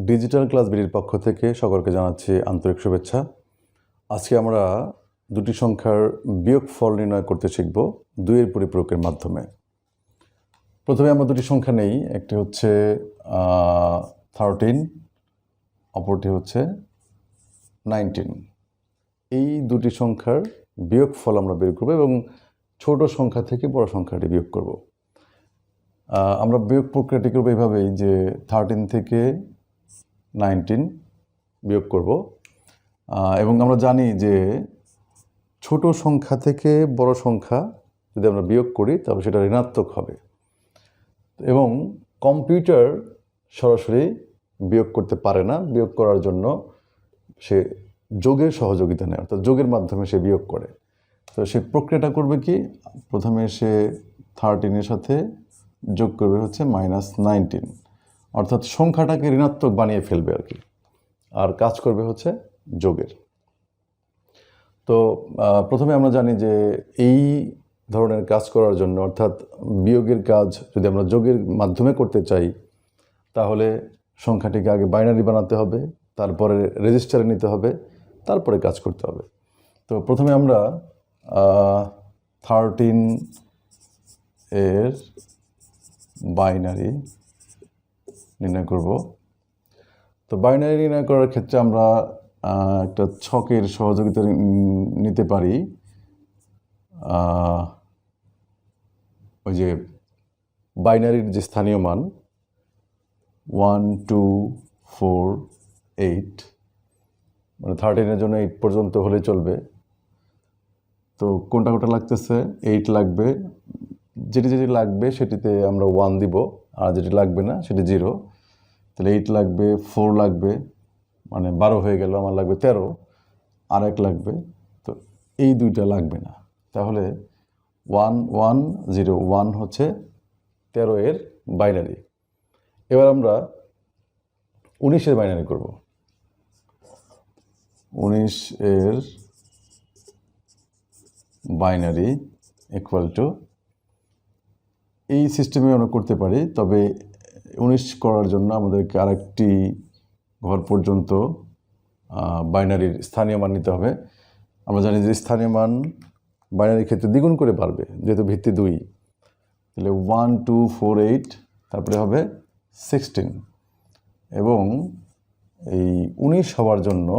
Digital class বিডির পক্ষ থেকে সকলকে জানাচ্ছি আন্তরিক শুভেচ্ছা। আজকে আমরা দুটি সংখ্যার বিয়োগফল নির্ণয় করতে শিখব দুইয়ের পরিপূরকের মাধ্যমে। প্রথমে আমরা দুটি সংখ্যা নেই, একটি হচ্ছে 13, অপরটি হচ্ছে 19। এই দুটি সংখ্যার বিয়োগফল আমরা বের করব এবং ছোট সংখ্যা থেকে বড় সংখ্যাটি বিয়োগ করব। আমরা বিয়োগ প্রক্রিয়াটি করব এইভাবেই যে 13 থেকে 19 বিয়োগ করব, এবং আমরা জানি যে ছোট সংখ্যা থেকে বড় সংখ্যা যদি আমরা বিয়োগ করি তাহলে সেটা ঋণাত্মক হবে, এবং কম্পিউটার সরাসরি বিয়োগ করতে পারে না। বিয়োগ করার জন্য সে যোগের সহযোগিতা নেয়, অর্থাৎ যোগের মাধ্যমে সে বিয়োগ করে। তো সে প্রক্রিয়াটা করবে কি, প্রথমে সে 13-এর সাথে যোগ করবে হচ্ছে -19, অর্থাৎ সংখ্যাটাকে ঋণাত্মক বানিয়ে ফেলবে আর কি, আর কাজ করবে হচ্ছে যোগের। তো প্রথমে আমরা জানি যে এই ধরনের কাজ করার জন্য, অর্থাৎ বিয়োগের কাজ যদি আমরা যোগের মাধ্যমে করতে চাই তাহলে সংখ্যাটিকে আগে বাইনারি বানাতে হবে, তারপরে রেজিস্টারে নিতে হবে, তারপরে কাজ করতে হবে। তো প্রথমে আমরা 13 এর বাইনারি নির্ণয় করব। তো বাইনারি নির্ণয় করার ক্ষেত্রে আমরা একটা ছকের সহযোগিতা নিতে পারি। ওই যে বাইনারির যে স্থানীয় মান 1, 2, 4, 8, মানে 13-এর জন্য 8 পর্যন্ত হলে চলবে। তো কোনটা কোনটা লাগতেছে, 8 লাগবে, যেটি যেটি লাগবে সেটিতে আমরা 1 দিব, আর যেটি লাগবে না সেটি 0। তাহলে 8 লাগবে, 4 লাগবে, মানে 12 হয়ে গেল, আমার লাগবে 13, আর 1 লাগবে, তো এই দুইটা লাগবে না। তাহলে 1, 1, 0, 1 হচ্ছে 13 এর বাইনারি। এবার আমরা 19-এর বাইনারি করব। 19 এর বাইনারি ইকুয়াল টু, এই সিস্টেমে আমরা করতে পারি, তবে 19 করার জন্য আমাদেরকে আরেকটি ঘর পর্যন্ত বাইনারির স্থানীয় মান নিতে হবে। আমরা জানি যে স্থানীয় মান বাইনারির ক্ষেত্রে দ্বিগুণ করে বাড়বে, যেহেতু ভিত্তি 2। তাহলে 1, 2, 4, 8, তারপরে হবে 16, এবং এই 19 হওয়ার জন্য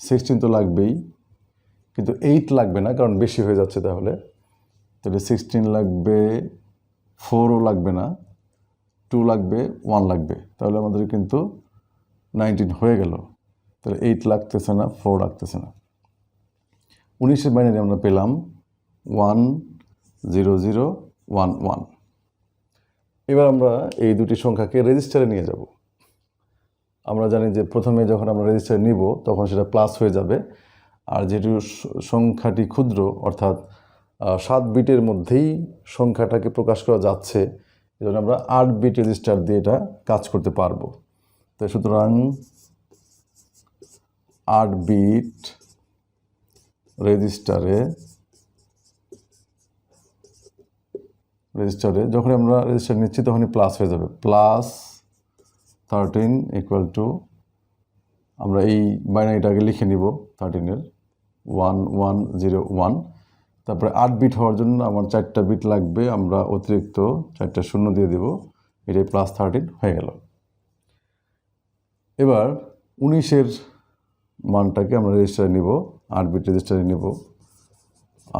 16 তো লাগবেই, কিন্তু 8 লাগবে না, কারণ বেশি হয়ে যাচ্ছে। তাহলে 16 লাগবে, 4ও লাগবে না, 2 লাগবে, 1 লাগবে, তাহলে আমাদের কিন্তু 19 হয়ে গেল। তাহলে 8 লাগতেছে না, 4 লাগতেছে না। 19-এর বাইনারি আমরা পেলাম 1, 0, 0, 1, 1। এবার আমরা এই দুটি সংখ্যাকে রেজিস্টারে নিয়ে যাব। আমরা জানি যে প্রথমে যখন আমরা রেজিস্টারে নিব তখন সেটা প্লাস হয়ে যাবে, আর যেহেতু সংখ্যাটি ক্ষুদ্র, অর্থাৎ 7 বিটের মধ্যেই সংখ্যাটাকে প্রকাশ করা যাচ্ছে, এজন্য আমরা 8 বিট রেজিস্টার দিয়ে এটা কাজ করতে পারবো। তো সুতরাং 8 বিট রেজিস্টারে যখন আমরা রেজিস্টার নিচ্ছি তখনই প্লাস হয়ে যাবে, +13 ইকুয়াল টু, আমরা এই বাইনারিটাকে লিখে নিব 13-এর 1, 1, 0, 1। তারপরে 8 বিট হওয়ার জন্য আমার 4টা বিট লাগবে, আমরা অতিরিক্ত 4টা শূন্য দিয়ে দেব, এটাই +13 হয়ে গেল। এবার 19-এর মানটাকে আমরা রেজিস্টারে নিব, 8 বিট রেজিস্টারে নিব।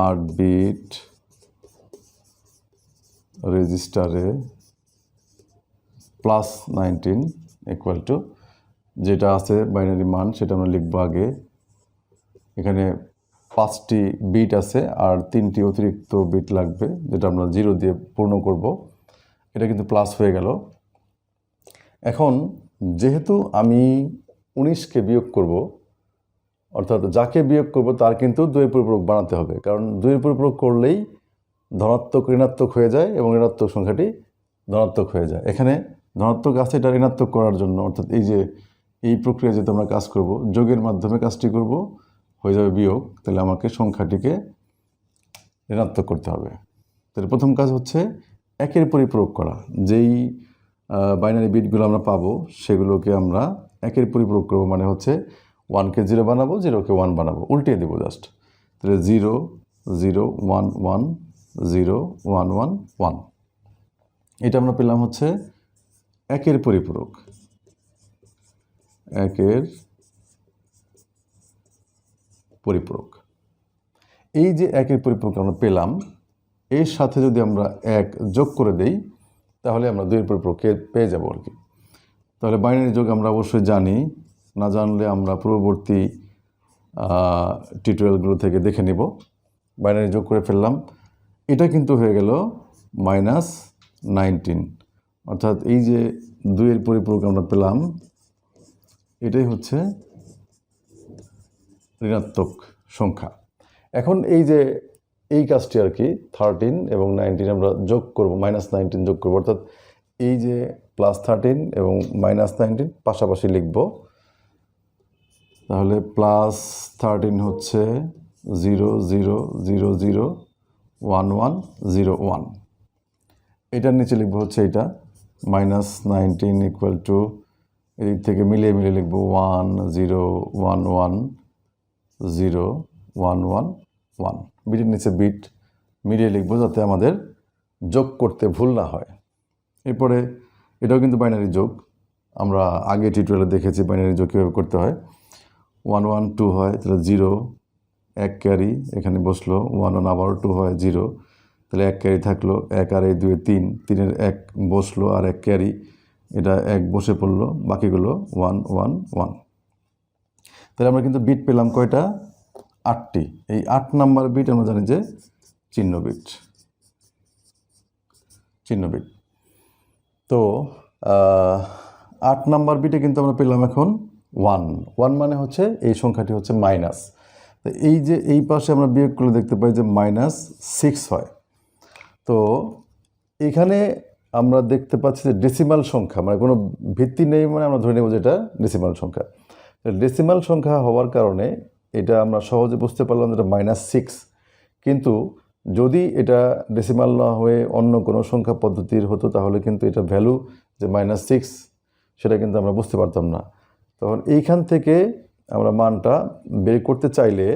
8 বিট রেজিস্টারে +19 ইকুয়াল টু, যেটা আছে বাইনারি মান সেটা আমরা লিখব আগে। এখানে 5টি বিট আছে আর 3টি অতিরিক্ত বিট লাগবে, যেটা আমরা 0 দিয়ে পূর্ণ করব। এটা কিন্তু প্লাস হয়ে গেল। এখন যেহেতু আমি 19কে বিয়োগ করব, অর্থাৎ যাকে বিয়োগ করব তার কিন্তু 2-এর পরিপূরক বানাতে হবে, কারণ 2-এর পরিপূরক করলেই ধনাত্মক ঋণাত্মক হয়ে যায় এবং ঋণাত্মক সংখ্যাটি ধনাত্মক হয়ে যায়। এখানে ধনাত্মক আছে, এটা ঋণাত্মক করার জন্য, অর্থাৎ এই প্রক্রিয়া যেহেতু আমরা কাজ করব, যোগের মাধ্যমে কাজটি করব, হয়ে যাবে বিয়োগ, তাহলে আমাকে সংখ্যাটিকে ঋণাত্মক করতে হবে। তাহলে প্রথম কাজ হচ্ছে 1-এর পরিপূরক করা। যেই বাইনারি বিটগুলো আমরা পাবো সেগুলোকে আমরা একের পরিপূরক করবো, মানে হচ্ছে 1কে 0 বানাবো, 0কে 1 বানাবো, উল্টিয়ে দেবো জাস্ট। তাহলে 0 0 1 1 0 1 1 1, এটা আমরা পেলাম হচ্ছে একের পরিপূরক। একের পরিপূরক, এই যে একের পরিপূরক আমরা পেলাম, এর সাথে যদি আমরা 1 যোগ করে দেই তাহলে আমরা 2-এর পরিপূরককে পেয়ে যাবো আর কি। তাহলে বাইনারি যোগ আমরা অবশ্যই জানি, না জানলে আমরা পূর্ববর্তী টিউটোরিয়ালগুলো থেকে দেখে নিব। বাইনারি যোগ করে ফেললাম, এটা কিন্তু হয়ে গেল -19, অর্থাৎ এই যে 2-এর পরিপূরক আমরা পেলাম, এটাই হচ্ছে ঋণাত্মক সংখ্যা। এখন এই যে এই কাজটি আর কি 13 এবং 19 আমরা যোগ করব, -19 যোগ করব, অর্থাৎ এই যে +13 এবং -19 পাশাপাশি লিখব। তাহলে +13 হচ্ছে 0 0 0 0 1 1 0 1, এটার নিচে লিখব হচ্ছে এটা -19 ইকুয়াল টু, এদিক থেকে মিলিয়ে মিলিয়ে লিখব 1 0 1 1 0 1 1 1, বিটের নিচে বিট মিলিয়ে লিখব যাতে আমাদের যোগ করতে ভুল না হয়। এরপরে এটাও কিন্তু বাইনারি যোগ, আমরা আগে টিউটোরিয়ালে দেখেছি বাইনারি যোগ কীভাবে করতে হয়। 1 1 2 হয়, তাহলে 0 1 ক্যারি এখানে বসলো, 1 1 আবার 2 হয় 0, তাহলে 1 ক্যারি থাকলো, 1 আর 2 3, 3-এর 1 বসলো আর 1 ক্যারি, এটা 1 বসে পড়লো, বাকিগুলো 1 1 1। তাহলে আমরা কিন্তু বিট পেলাম কয়টা? 8টি। এই 8 নাম্বার বিট আমরা জানি যে চিহ্ন বিট। তো 8 নাম্বার বিটে কিন্তু আমরা পেলাম এখন 1 1, মানে হচ্ছে এই সংখ্যাটি হচ্ছে মাইনাস। তো এই যে এই পাশে আমরা বিয়োগ করলে দেখতে পাই যে -6 হয়। তো এখানে আমরা দেখতে পাচ্ছি যে ডেসিমাল সংখ্যা, মানে কোনো ভিত্তি নেই, মানে আমরা ধরে নেব যে এটা ডেসিমাল সংখ্যা। ডেসিমাল সংখ্যা হওয়ার কারণে এটা আমরা সহজে বুঝতে পারলাম যে এটা -6, কিন্তু যদি এটা ডেসিমাল না হয়ে অন্য কোনো সংখ্যা পদ্ধতির হতো তাহলে কিন্তু এটা ভ্যালু যে -6 সেটা কিন্তু আমরা বুঝতে পারতাম না। তখন এইখান থেকে আমরা মানটা বের করতে চাইলে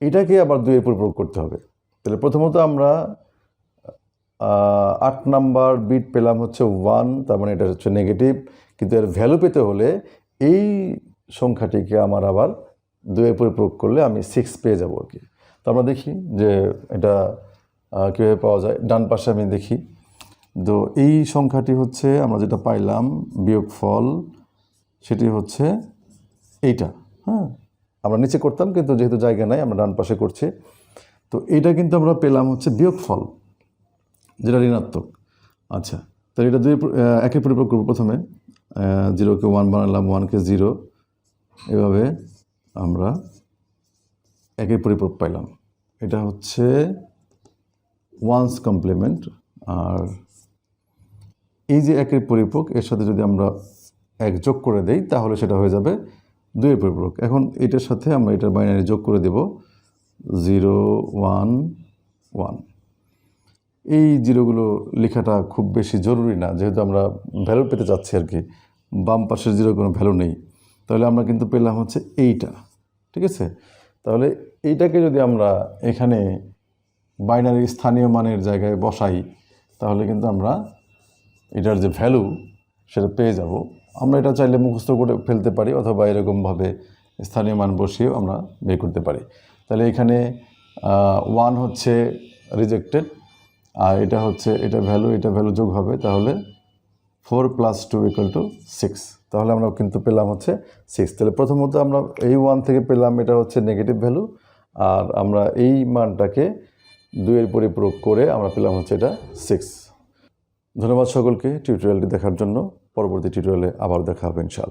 এটাকে আবার 2-এর পরিপূরক করতে হবে। তাহলে প্রথমত আমরা 8 নাম্বার বিট পেলাম হচ্ছে 1, তার মানে এটা হচ্ছে নেগেটিভ, কিন্তু এর ভ্যালু পেতে হলে এই সংখ্যাটিকে আমার আবার 2-এর পরিপূরক করলে আমি 6 পেয়ে যাবো আর কি। তো আমরা দেখি যে এটা কীভাবে পাওয়া যায়। ডান পাশে আমি দেখি, তো এই সংখ্যাটি হচ্ছে আমরা যেটা পাইলাম বিয়োগফল, সেটি হচ্ছে এইটা। হ্যাঁ, আমরা নিচে করতাম কিন্তু যেহেতু জায়গা নাই আমরা ডান পাশে করছি। তো এইটা কিন্তু আমরা পেলাম হচ্ছে বিয়োগফল, যেটা ঋণাত্মক। আচ্ছা, তাহলে এটা 1-এর পরিপূরক করব। প্রথমে 0কে 1 বানালাম, 1কে 0, এভাবে আমরা 1-এর পরিপূরক পাইলাম। এটা হচ্ছে 1's কমপ্লিমেন্ট। আর এই যে 1-এর পরিপূরক, এর সাথে যদি আমরা 1 যোগ করে দেই তাহলে সেটা হয়ে যাবে 2-এর পরিপূরক। এখন এটার সাথে আমরা এটার বাইনারি যোগ করে দেব 0 1 1। এই জিরোগুলো লেখাটা খুব বেশি জরুরি না, যেহেতু আমরা ভ্যালু পেতে চাচ্ছি আর কি। বাম পাশের জিরো কোনো ভ্যালু নেই, তাহলে আমরা কিন্তু পেলাম হচ্ছে এইটা। ঠিক আছে, তাহলে এইটাকে যদি আমরা এখানে বাইনারি স্থানীয় মানের জায়গায় বসাই তাহলে কিন্তু আমরা এটার যে ভ্যালু সেটা পেয়ে যাব। আমরা এটা চাইলে মুখস্থ করে ফেলতে পারি, অথবা এরকমভাবে স্থানীয় মান বসিয়েও আমরা বের করতে পারি। তাহলে এখানে 1 হচ্ছে রিজেক্টেড, আর এটা হচ্ছে এটা ভ্যালু যোগ হবে, তাহলে 4 + 2 = 6। তাহলে আমরা কিন্তু পেলাম হচ্ছে 6। তাহলে প্রথমত আমরা এই 1 থেকে পেলাম এটা হচ্ছে নেগেটিভ ভ্যালু, আর আমরা এই মানটাকে 2-এর পরিপূরক করে আমরা পেলাম হচ্ছে এটা 6। ধন্যবাদ সকলকে টিউটোরিয়ালটি দেখার জন্য। পরবর্তী টিউটোরিয়ালে আবার দেখা হবে ইনশাআল্লাহ।